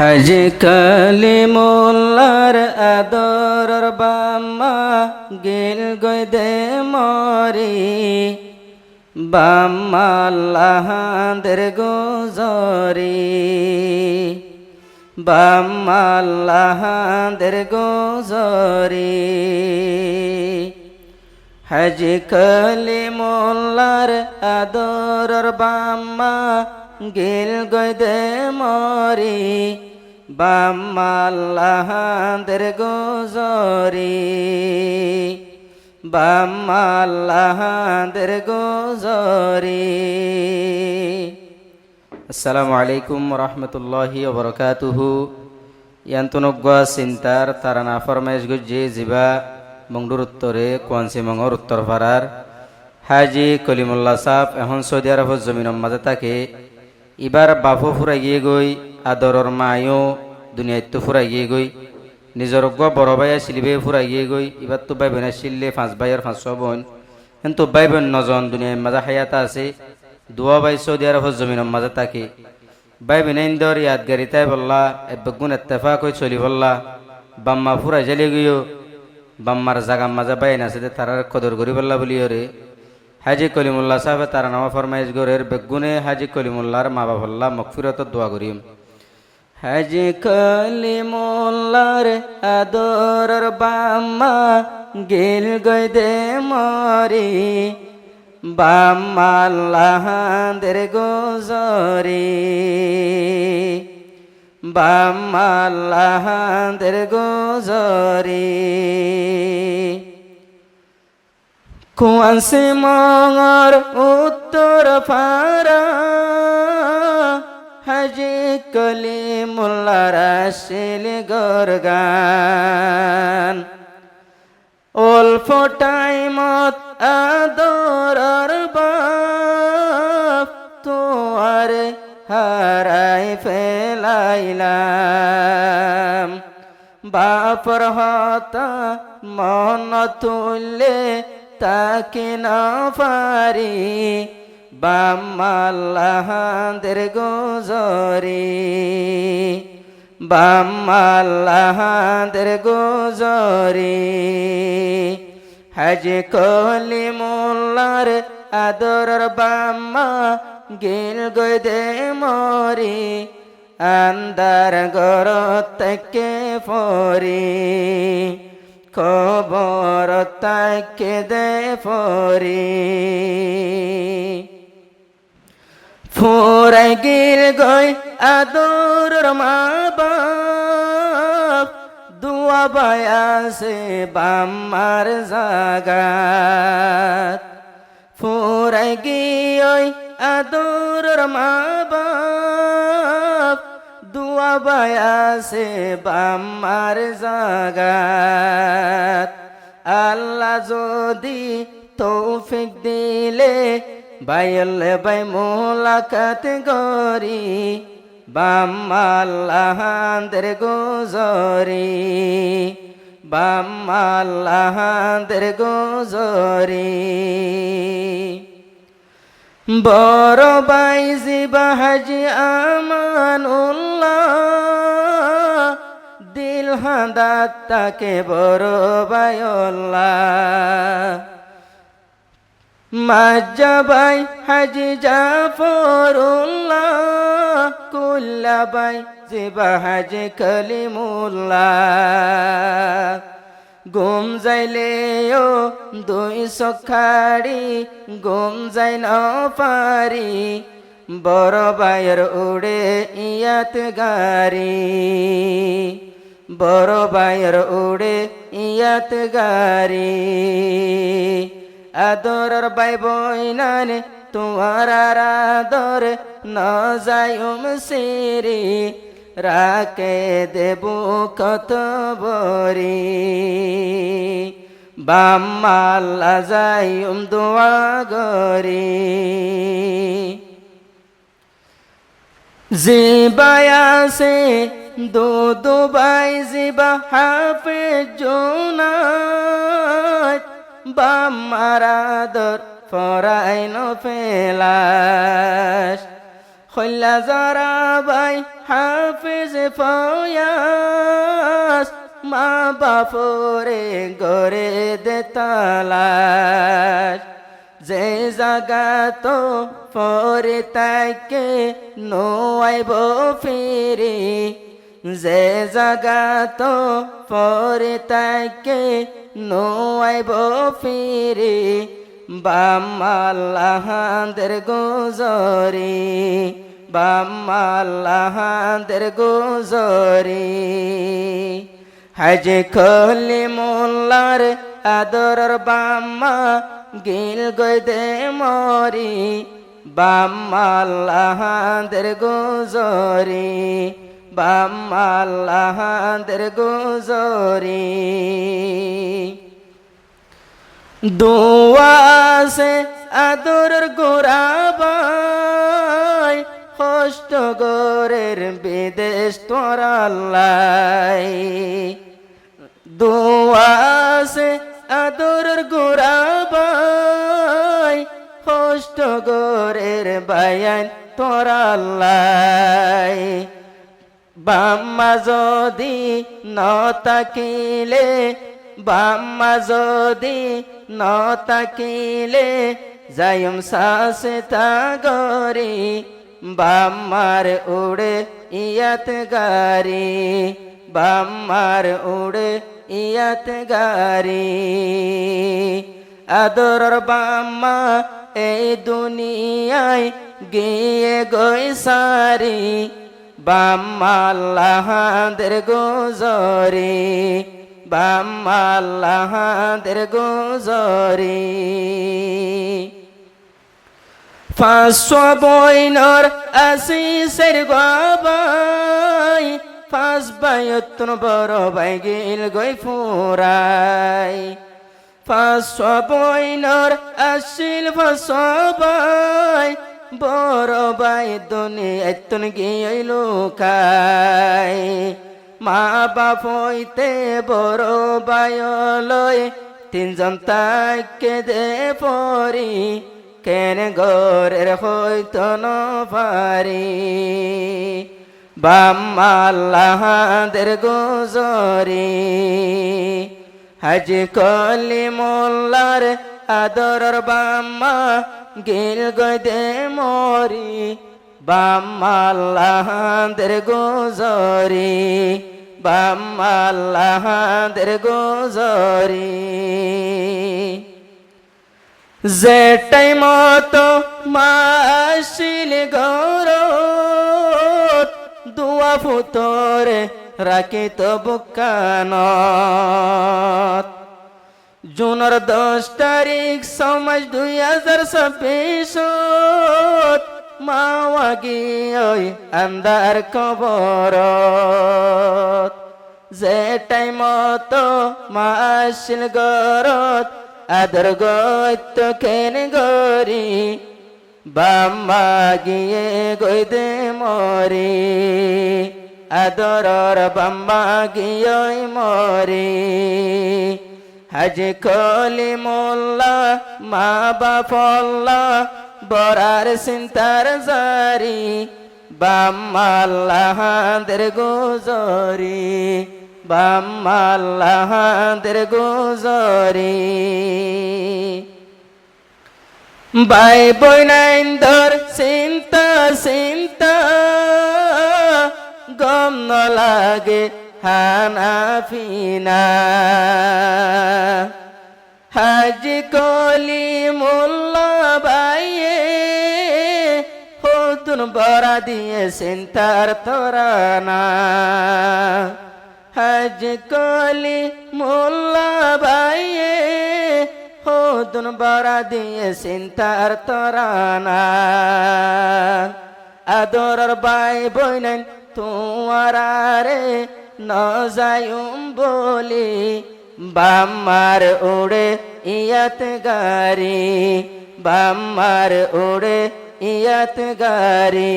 হাজি কালিমুল্লার আদরর বাম্মা গেল গই দে মরি বাম্মা আল্লাহাদের গোজরি বাম্মা আল্লাহাদের গোজরি হাজি কালিমুল্লার আদরর বাম্মা গেল গই দে মরি বাম্মা আল্লাহাদের গোজরি বাম্মা আল্লাহাদের গোজরি। আসসালামু আলাইকুম রহমতুল্লাহি ওয়া বারাকাতুহু। ইয়ান্তনগ্বা চিন্তার তারানা ফরমাইশ গুজে জিবা মংডুর উত্তরে কোয়ানসি মঙ্গর উত্তর পাড়ার হাজি কলিমুল্লাহ সাহ এখন সৌদি আরবের জমিনের মাঝে থাকে। এবার বাপও ফুরাই গিয়ে গই, আদরর মায়ও দুনিয়ায় তো ফুরাই গিয়ে গই, নিজের বড় ভাইয়া শিলিবে ফুরাই গিয়ে গই। এবার তো ভাই বোনের শিললে 5 ভাই আর 5 বোন, কিন্তু ভাই বোন নজন দুনিয়ার মাঝে হায়াত আছে। দুয়া ভাই সৌদি আরবের জমিনের মাঝে থাকে। ভাই বোনেন্দর ইয়াদগারিতায় বললা এবেগুন এত্তেফাক হয়ে চলি বললা বাম্মা ফুরাই জ্বালিয়ে গিয়েও বাম্মার জাগার মাঝে বাইন আছে তারার কদর করি বললা বলিও রে। হাজি কলিমুল্লাহ সাহেব তারা নামা ফরমাইশ গরের বেগুনে হাজি কলিমুল্লাহর মা বাবল্লাহ মগফিরত দোয়া করিম। হাজি কলিমুল্লাহর আদরর বাম্মা গেল গই দে মরি বাম্মা আল্লাহাদের গোজরি বাম্মা আল্লাহাদের গোজরি। কুয়াশে মঙ্গর উত্তর ফারা হাজি কলিমুল্লাহর আসিল গরগান অল্প টাইমত আদরর বাপ তোয়ার হারাই ফেলাইলাম বাপর হতা মন তুললে তাকে না পারি বাম্মা আল্লাহাদের গোজরি বাম্মা আল্লাহাদের গোজরি। হাজি কলিমুল্লাহর আদরর বাম্মা গেল গই দে মরি আন্দার গরত থেকে পরি খবর তাকে দে পরি ফুরাই গিল গই আদরর মা বাপ দুয়া বায়াসে বাম্মার জাগাত ফুরাই গিয়ে আদরর মা বাপ দুয়া বায়াসে বাম্মার জাগাত আল্লাহ যদি তৌফিক দিলে বাইলে বাই মোলাকাত গরি বাম্মা আল্লাহাদের গোজরি বাম্মা আল্লাহাদের গোজরি। বড় বাই জিবা হাজি আমানুল্লাহ দিল হাদাত তাকে বড় বায়ুল্লাহ মাজা by Haji Zafrullah Kulla by জিবা হাজি কলিমুল্লাহ গুম যাইলেও 200 খাড়ি গুম যাই না পারি বড় বাইর উড়ে ইয়াত গারি বড় বাইর উড়ে ইয়াত গারি। আদরর বাই বইনানে তোমার আদর ন যায়ুম সিরি রাকে দেবু কত বরি বাম্মা আল্লাহ যায়ুম দোয়া গরি। জিবায়াসে দো বাই জিবা হাফেজ জোনাত বাম্মার আদর ফরাইন ফেলাস খল্লা যারা বাই হাফিজ ফয়াস মা বাপরে গরে দে তালাশ যে জাগা তো পরে তাকে নোয়াইব ফিরে যে জাগা তো পরে তাকে নোয়াইব ফিরে বাম্মাল্লাহাদের গুজরি বাম্মাল্লাহাদের গুজরি হাজ খলি মোল্লার আদরর বাম্মা গিল গই দে মরি বাম্মাল্লাহাদের গুজরি বাম্মাল্লাহাদের গুজরি দুয়াসে আদরর গোরাবাই কষ্ট গরের বিদেশ তোরাল্লাই দুয়াসে আদরর গোরাবাই কষ্ট গরের বায়ান তোরাল্লাই বাম্মা যদি নতাকিলে বাম্মা যদি নতাকিলে যায়ম সাসে তাগরি বাম্মার উড়ে ইয়াত গারি বাম্মার উড়ে ইয়াত গারি আদরর বাম্মা এই দুনিয়ায় গিয়ে গই সারি বাম্মাল্লাহাদের গুজরি বাম্মাল্লাহাদের গুজরি পাঁচশো বইনর আসিসের বাবাই পাঁচ বাইয়ত্তর বড় বাই গিল গই ফুরাই পাঁচশো বইনর আসিল সবাই বড় বাই দুনিয়ায় তুন গিয়ে লুকাই মা বাপ হইতে বড় বায়লয় তিনজন তাকে দে পরি কেন গরের হইতো ন পারি বাম্মাল্লাহাদের গুজরি হাজ কলি মোল্লার আদরর বাম্মা গিল গই দে মরি বাম্মাল্লাহাদের গুজরি বাম্মাল্লাহাদের গুজরি যে টাইম তো মাসিল গরত দুয়া ফুতরে রাখি তো বুকানত জুনের 10 তারিখ সমাজ 2026 মাওয়া গিয়ে আন্দার কবরত যে টাইম তো মাসিল গরত আদর গইত কেন গরি বাম্মা গিয়ে গই দে মরি আদরর বাম্মা গিয়ে মরি হাজ কলি মোল্লা মা বাপল্লা বরার চিন্তার জারি বাম্মাল্লাহাদের গুজরি বাম্মাল্লাহাদের গুজরি বাই বইনাইন্দর চিন্তা চিন্তা গম ন লাগে হানা ফিনা হাজি কলি মোল্লা বাইয়ে হতুন বরা দিয়ে চিন্তার তোরানা হাজি কলি মোল্লা বাইয়ে হতুন বরা দিয়ে চিন্তার তোরানা আদরর বাই বইনেন তোমারে ন যায়ুম বলি বাম্মার উড়ে ইয়াত গারি বাম্মার উড়ে ইয়াত গারি